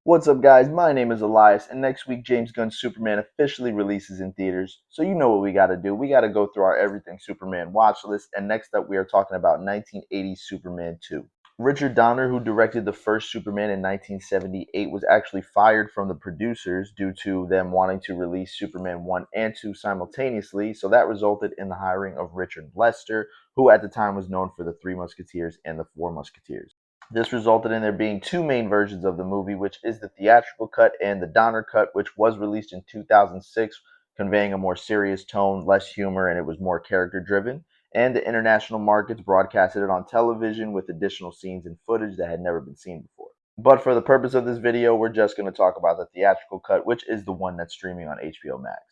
What's up, guys? My name is Elias, and next week James Gunn's Superman officially releases in theaters. So you know what we gotta do. We gotta go through our Everything Superman watch list, and next up we are talking about 1980 Superman 2. Richard Donner, who directed the first Superman in 1978, was actually fired from the producers due to them wanting to release Superman 1 and 2 simultaneously, so that resulted in the hiring of Richard Lester, who at the time was known for the Three Musketeers and the Four Musketeers. This resulted in there being two main versions of the movie, which is the theatrical cut and the Donner cut, which was released in 2006, conveying a more serious tone, less humor, and it was more character driven. And the international markets broadcasted it on television with additional scenes and footage that had never been seen before. But for the purpose of this video, we're just going to talk about the theatrical cut, which is the one that's streaming on HBO Max.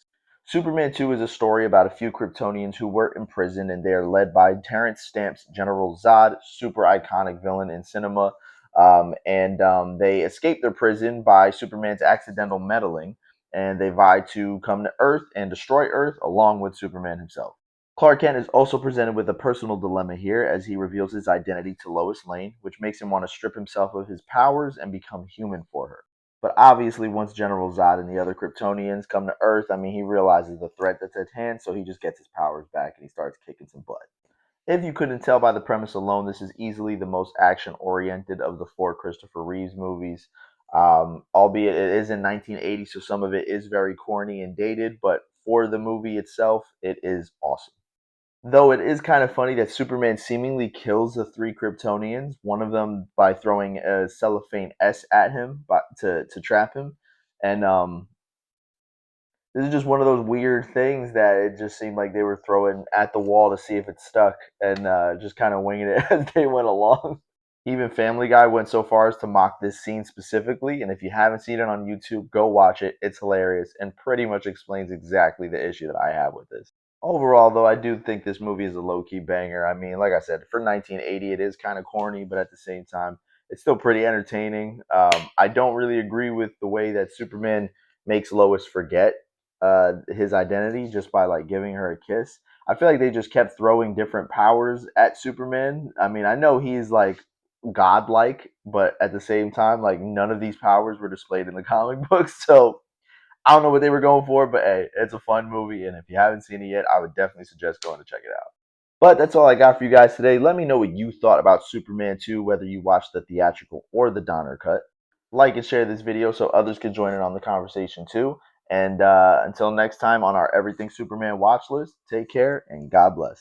Superman 2 is a story about a few Kryptonians who were imprisoned, and they are led by Terrence Stamp's General Zod, super iconic villain in cinema. They escape their prison by Superman's accidental meddling, and they vie to come to Earth and destroy Earth along with Superman himself. Clark Kent is also presented with a personal dilemma here as he reveals his identity to Lois Lane, which makes him want to strip himself of his powers and become human for her. But obviously, once General Zod and the other Kryptonians come to Earth, he realizes the threat that's at hand, so he just gets his powers back and he starts kicking some butt. If you couldn't tell by the premise alone, this is easily the most action-oriented of the four Christopher Reeves movies. Albeit it is in 1980, so some of it is very corny and dated, but for the movie itself, it is awesome. Though it is kind of funny that Superman seemingly kills the three Kryptonians, one of them by throwing a cellophane S at him to trap him. And This is just one of those weird things that it just seemed like they were throwing at the wall to see if it stuck and just kind of winging it as they went along. Even Family Guy went so far as to mock this scene specifically, and if you haven't seen it on YouTube, go watch it. It's hilarious and pretty much explains exactly the issue that I have with this. Overall, though, I do think this movie is a low-key banger. Like I said, for 1980, it is kind of corny, but at the same time, it's still pretty entertaining. I don't really agree with the way that Superman makes Lois forget his identity just by like giving her a kiss. I feel like they just kept throwing different powers at Superman. I know he's like godlike, but at the same time, like none of these powers were displayed in the comic books. So I don't know what they were going for, but hey, it's a fun movie, and if you haven't seen it yet, I would definitely suggest going to check it out. But that's all I got for you guys today. Let me know what you thought about Superman 2, whether you watched the theatrical or the Donner cut. Like and share this video so others can join in on the conversation too. And until next time on our Everything Superman watch list, take care and God bless.